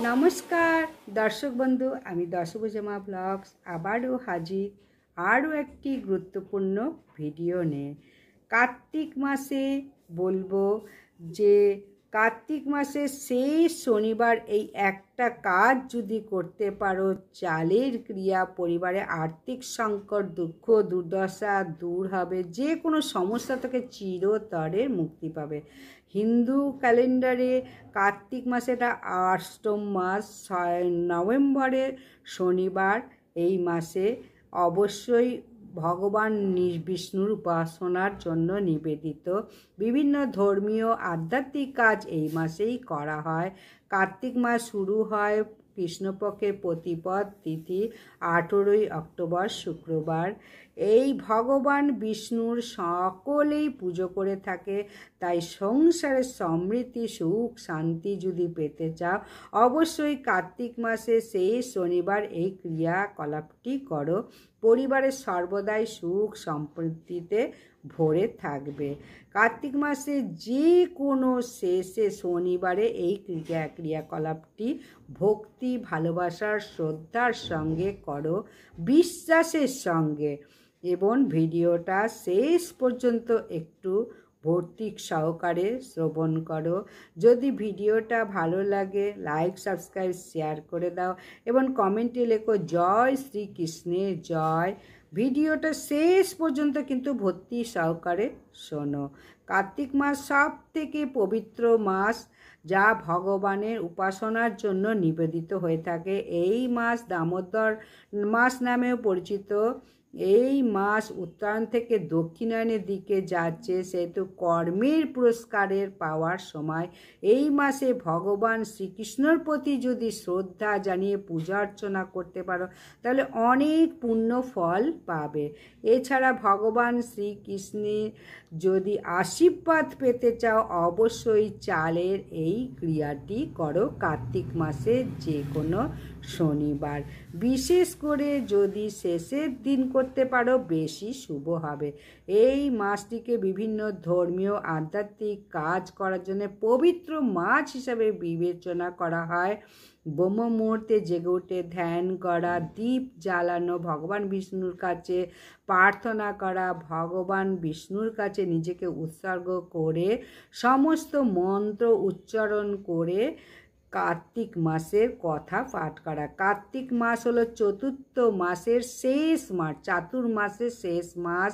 নমস্কার দর্শক বন্ধু, আমি দশভুজা ব্লগস আবারও হাজির আরও একটি গুরুত্বপূর্ণ ভিডিও নিয়ে। কার্তিক মাসে বলবো যে কার্তিক মাসের শেষ শনিবার এই একটা কাজ যদি করতে পারো, চালের ক্রিয়া, পরিবারে আর্থিক সংকট, দুঃখ দুর্দশা দূর হবে, যে কোনো সমস্যা থেকে চিরতরে মুক্তি পাবে। হিন্দু ক্যালেন্ডারে কার্তিক মাসে এটা 8ম মাস, নভেম্বরের শনিবার। এই মাসে অবশ্যই ভগবান বিষ্ণুর উপাসনার জন্য নিবেদিত বিভিন্ন ধর্মীয় আধ্যাত্মিক কাজ এই মাসেই করা হয়। কার্তিক মাস শুরু হয় কৃষ্ণপক্ষের প্রতিপদ তিথি 18ই অক্টোবর শুক্রবার। এই ভগবান বিষ্ণুর সকলেই পুজো করে থাকে। তাই সংসারে সমৃদ্ধি, সুখ, শান্তি যদি পেতে চাও, অবশ্যই কার্তিক মাসে শেষ শনিবার এই ক্রিয়াকলাপটি করো। পরিবারের সর্বদাই সুখ সমৃদ্ধিতে ভরে থাকবে। কার্তিক মাসে যে কোনো শেষে শনিবারে এই ক্রিয়াকলাপটি ভক্তি, ভালোবাসার, শ্রদ্ধার সঙ্গে করো, বিশ্বাসের সঙ্গে। এবং ভিডিওটা শেষ পর্যন্ত একটু ভৌতিক সহকারে শ্রবণ করো। যদি ভিডিওটা ভালো লাগে লাইক, সাবস্ক্রাইব, শেয়ার করে দাও এবং কমেন্টে লেখো জয় শ্রীকৃষ্ণের জয়। ভিডিওটা শেষ পর্যন্ত কিন্তু ভক্তি সহকারে শোনো। কার্তিক মাস সব থেকে পবিত্র মাস, যা ভগবানের উপাসনার জন্য নিবেদিত হয়ে থাকে। এই মাস দামোদর মাস নামেও পরিচিত। এই মাস উত্তরায়ণ থেকে দক্ষিণায়নের দিকে যাচ্ছে, সেহেতু কর্মের পুরস্কারের পাওয়ার সময়। এই মাসে ভগবান শ্রীকৃষ্ণর প্রতি যদি শ্রদ্ধা জানিয়ে পূজা অর্চনা করতে পারো, তাহলে অনেক পুণ্য ফল পাবে। এছাড়া ভগবান শ্রীকৃষ্ণের যদি আশীর্বাদ পেতে চাও, অবশ্যই চালের এই ক্রিয়াটি করো কার্তিক মাসে যে কোনো শনিবার। বিশেষ করে যদি শেষের দিন করতে পারো বেশি শুভ হবে। এই মাসটিকে বিভিন্ন ধর্মীয় আধ্যাত্মিক কাজ করার জন্য পবিত্র মাস হিসাবে বিবেচনা করা হয়। ব্রহ্ম মুহূর্তে জেগে উঠে ধ্যান করা, দীপ জ্বালানো, ভগবান বিষ্ণুর কাছে প্রার্থনা করা, ভগবান বিষ্ণুর কাছে নিজেকে উৎসর্গ করে সমস্ত মন্ত্র উচ্চারণ করে কার্তিক মাসের কথা পাঠ করা। কার্তিক মাস হলো চতুর্থ মাসের শেষ মাস, চাতুর্মাসের শেষ মাস।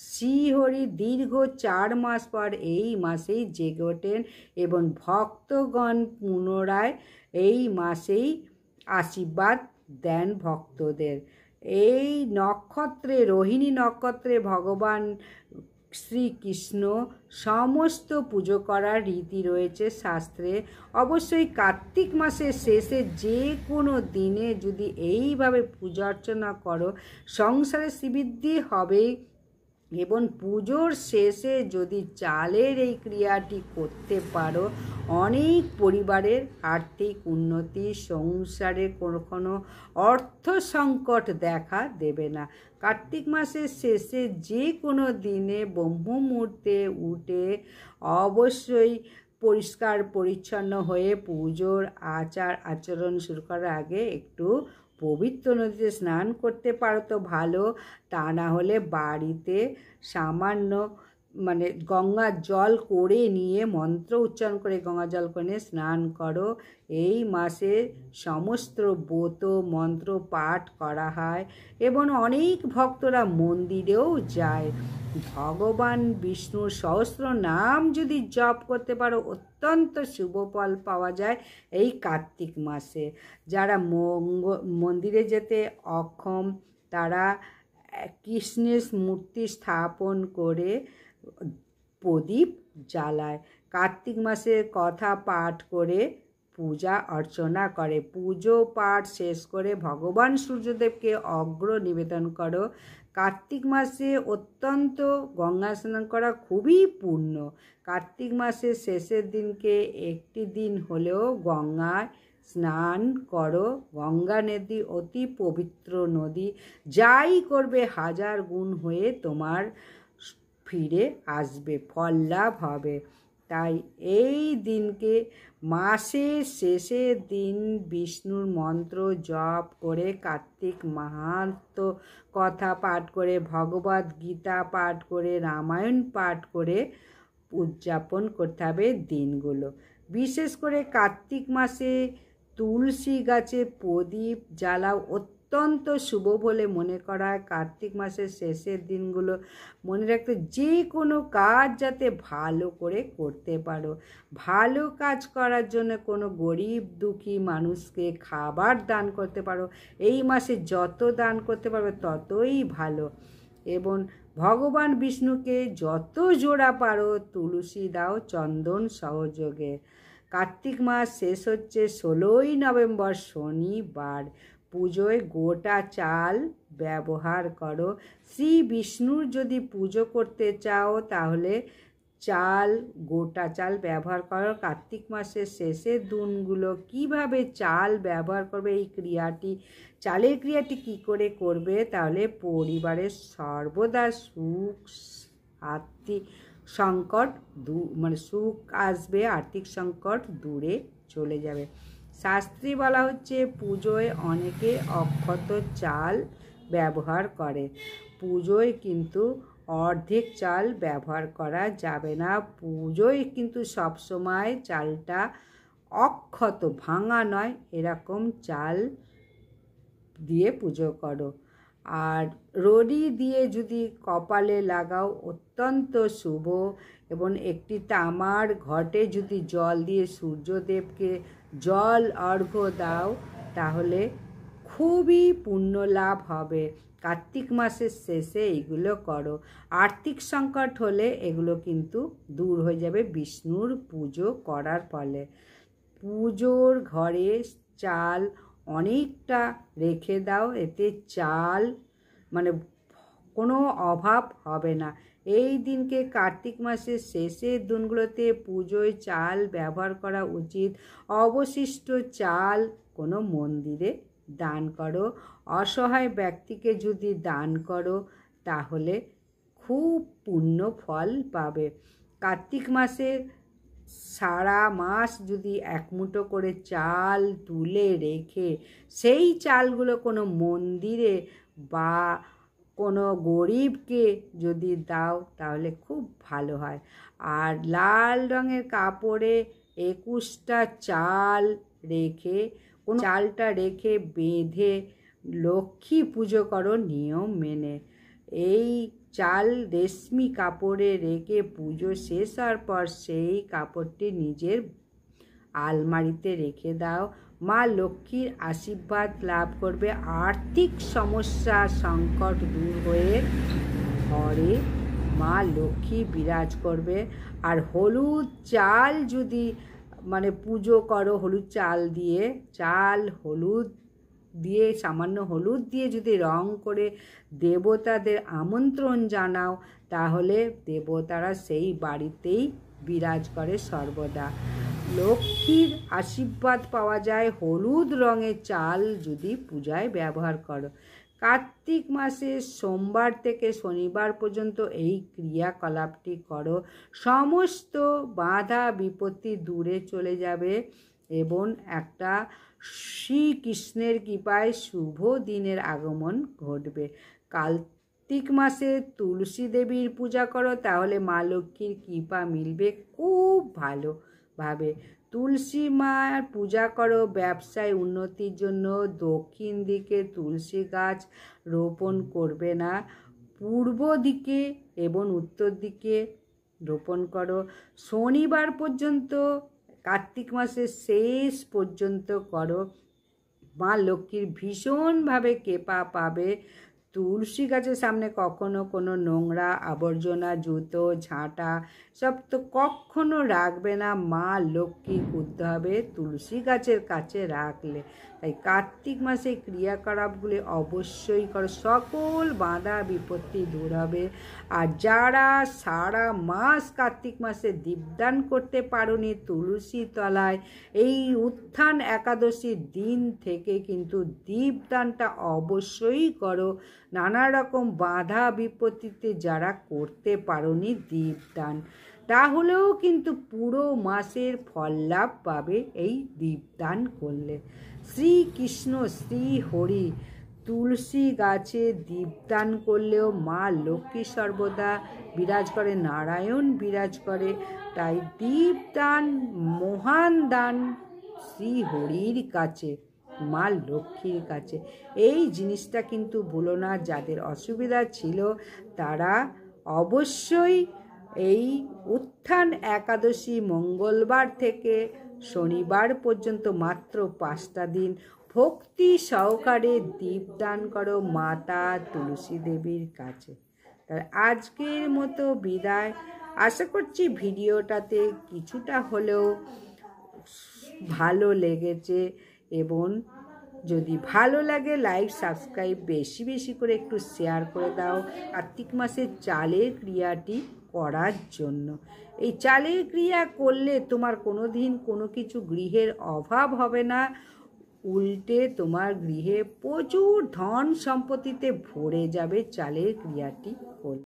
শ্রীহরি দীর্ঘ 4 মাস পর এই মাসেই জেগে ওঠেন এবং ভক্তগণ পুনরায় এই মাসেই আশীর্বাদ দেন ভক্তদের। এই নক্ষত্রে, রোহিণী নক্ষত্রে ভগবান শ্রীকৃষ্ণ সমস্ত পুজো করার রীতি রয়েছে শাস্ত্রে। অবশ্যই কার্তিক মাসের শেষে যে কোনো দিনে যদি এইভাবে পূজা অর্চনা করো, সংসারে শ্রীবৃদ্ধি হবেই। এবং পুজোর শেষে যদি চালের এই ক্রিয়াটি করতে পারো, অনেক পরিবারের আর্থিক উন্নতি, সংসারে কোনো অর্থ সংকট দেখা দেবে না। কার্তিক মাসের শেষে যে কোনো দিনে ব্রহ্ম মুহূর্তে উঠে অবশ্যই পরিষ্কার পরিচ্ছন্ন হয়ে পুজোর আচার আচরণ শুরু করার আগে একটু পবিত্র নদীতে স্নান করতে পারো তো ভালো। তা না হলে বাড়িতে সামান্য গঙ্গার জল করে নিয়ে মন্ত্র উচ্চারণ করে গঙ্গা জল করে স্নান করো। এই মাসে সমস্ত ব্রত মন্ত্র পাঠ করা হয় এবং অনেক ভক্তরা মন্দিরেও যায়। ভগবান বিষ্ণুর সহস্র নাম যদি জপ করতে পারো, অত্যন্ত শুভ ফল পাওয়া যায় এই কার্তিক মাসে। যারা মন্দিরে যেতে অক্ষম, তারা কৃষ্ণের মূর্তি স্থাপন করে প্রদীপ জ্বালায়। কার্তিক মাসের কথা পাঠ করে পূজা অর্চনা করে। পুজো পাঠ শেষ করে ভগবান সূর্যদেবকে অগ্র নিবেদন করো। কার্তিক মাসে অত্যন্ত গঙ্গা স্নান করা খুবই পূর্ণ। কার্তিক মাসের শেষের দিনকে একটি দিন হলেও গঙ্গায় স্নান করো। গঙ্গা নদী অতি পবিত্র নদী, যাই করবে 1000 গুণ হয়ে তোমার ফিরে আসবে, ফল লাভ হবে। তাই এই দিনকে মাসের শেষের দিন বিষ্ণুর মন্ত্র জপ করে, কার্তিক মাহাত্ম্য কথা পাঠ করে, ভগবদ গীতা পাঠ করে, রামায়ণ পাঠ করে উদযাপন করতে হবে দিনগুলো। বিশেষ করে কার্তিক মাসে তুলসী গাছে প্রদীপ জ্বালাও অত্যন্ত শুভ বলে মনে করা হয়। কার্তিক মাসের শেষের দিনগুলো মনে রাখতে, যে কোনো কাজ যাতে ভালো করে করতে পারো। ভালো কাজ করার জন্য কোনো গরিব দুঃখী মানুষকে খাবার দান করতে পারো। এই মাসে যত দান করতে পারবে ততই ভালো। এবং ভগবান বিষ্ণুকে যত জোড়া পারো তুলসী দাও চন্দন সহযোগে। কার্তিক মাস শেষ হচ্ছে 16ই নভেম্বর শনিবার। পুজোয় গোটা চাল ব্যবহার করো। শ্রী বিষ্ণুর যদি পুজো করতে চাও তাহলে গোটা চাল ব্যবহার করো। কার্তিক মাসের শেষের দিনগুলো কিভাবে চাল ব্যবহার করবে, এই চালের ক্রিয়াটি কি করে করবে, তাহলে পরিবারের সর্বদা সুখ আর্থিক সংকট সুখ আসবে, আর্থিক সংকট দূরে চলে যাবে। শাস্ত্রে বলা হচ্ছে পুজোয় অনেকে অক্ষত চাল ব্যবহার করে। পুজোয় কিন্তু অর্ধেক চাল ব্যবহার করা যাবে না। পুজোয় কিন্তু সবসময় চালটা অক্ষত, ভাঙা নয়, এরকম চাল দিয়ে পুজো করো। আর রড়ি দিয়ে যদি কপালে লাগাও অত্যন্ত শুভ। এবং একটি তামার ঘটে যদি জল দিয়ে সূর্যদেবকে জল অর্ঘ্য দাও তাহলে খুবই পুণ্য লাভ হবে। কার্তিক মাসের শেষে এইগুলো করো। আর্থিক সংকট হলে এগুলো কিন্তু দূর হয়ে যাবে বিষ্ণুর পুজো করার ফলে। পুজোর ঘরে চাল অনেকটা রেখে দাও, এতে চাল কোনো অভাব হবে না। এই দিনকে কার্তিক মাসের শেষের দিনগুলোতে পুজোয় চাল ব্যবহার করা উচিত। অবশিষ্ট চাল কোনো মন্দিরে দান করো। অসহায় ব্যক্তিকে যদি দান করো তাহলে খুব পুণ্য ফল পাবে। কার্তিক মাসে সারা মাস যদি এক মুঠো করে চাল তুলে রেখে সেই চালগুলো কোনো মন্দিরে বা কোনো গরিবকে যদি দাও তাহলে খুব ভালো হয়। আর লাল রঙের কাপড়ে 21টা চাল রেখে, চালটা রেখে বেঁধে লক্ষ্মী পুজো করো নিয়ম মেনে। এই চাল রেশমি কাপড়ে রেখে পুজো শেষ হওয়ার পর সেই কাপড়টি নিজের আলমারিতে রেখে দাও। মা লক্ষ্মীর আশীর্বাদ লাভ করবে। আর্থিক সমস্যা সংকট দূর হয়ে ঘরে মা লক্ষ্মী বিরাজ করবে। আর হলুদ চাল যদি পুজো করো, হলুদ চাল দিয়ে হলুদ দিয়ে সামান্য হলুদ দিয়ে যদি রং করে দেবতাদের আমন্ত্রণ জানাও তাহলে দেবতারা সেই বাড়িতেই বিরাজ করে সর্বদা। লক্ষ্মীর আশীর্বাদ পাওয়া যায় হলুদ রঙের চাল যদি পূজায় ব্যবহার করো। কার্তিক মাসে সোমবার থেকে শনিবার পর্যন্ত এই ক্রিয়াকলাপটি করো। সমস্ত বাধা বিপত্তি দূরে চলে যাবে এবং একটা শ্রীকৃষ্ণের কৃপায় শুভ দিনের আগমন ঘটবে। কার্তিক মাসে তুলসী দেবীর পূজা করো তাহলে মা লক্ষ্মীর কৃপা মিলবে খুব ভালোভাবে। তুলসী মার পূজা করো ব্যবসায় উন্নতির জন্য। দক্ষিণ দিকে তুলসী গাছ রোপণ করবে না, পূর্ব দিকে এবং উত্তর দিকে রোপণ করো। শনিবার পর্যন্ত কার্তিক মাসের শেষ পর্যন্ত করো, মা লক্ষ্মীর ভীষণভাবে কৃপা পাবে। তুলসী গাছের সামনে কখনো কোনো নোংরা আবর্জনা, জুতো, ঝাঁটা সব তো কখনো রাখবে না। মা লক্ষ্মী করতে হবে তুলসী গাছের কাছে রাখলে। তাই কার্তিক মাসে ক্রিয়াকলাপগুলি অবশ্যই করো, সকল বাধা বিপত্তি দূর হবে। আর যারা সারা মাস কার্তিক মাসে দীপদান করতে পারোনি তুলসী তলায়, এই উত্থান একাদশীর দিন থেকে কিন্তু দীপদানটা অবশ্যই করো। নানা রকম বাধা বিপত্তিতে যারা করতে পারোনি দীপদান, তাহলেও কিন্তু পুরো মাসের ফল লাভ পাবে এই দীপদান করলে। শ্রীকৃষ্ণ শ্রী হরি তুলসী গাছে দীপদান করলেও মা লক্ষ্মী সর্বদা বিরাজ করে, নারায়ণ বিরাজ করে। তাই দীপদান মহান দান শ্রী হরির কাছে, মা লক্ষ্মীর কাছে। এই জিনিসটা কিন্তু ভুলো না। যাদের অসুবিধা ছিল তারা অবশ্যই এই উত্থান একাদশী মঙ্গলবার থেকে শনিবার পর্যন্ত মাত্র 5টা দিন ভক্তি সহকারে দীপদান করো মাতা তুলসী দেবীর কাছে। তাই আজকের মতো বিদায়। আশা করছি ভিডিওটাতে কিছুটা হলেও ভালো লেগেছে, এবং যদি ভালো লাগে লাইক সাবস্ক্রাইব বেশি বেশি করে একটু শেয়ার করে দাও কার্তিক মাসের চালের ক্রিয়াটি করার জন্য। এই চালের ক্রিয়া করলে তোমার কোনো দিন কোনো কিছু গৃহের অভাব হবে না, উল্টে তোমার গৃহে প্রচুর ধন সম্পত্তিতে ভরে যাবে চালের ক্রিয়াটি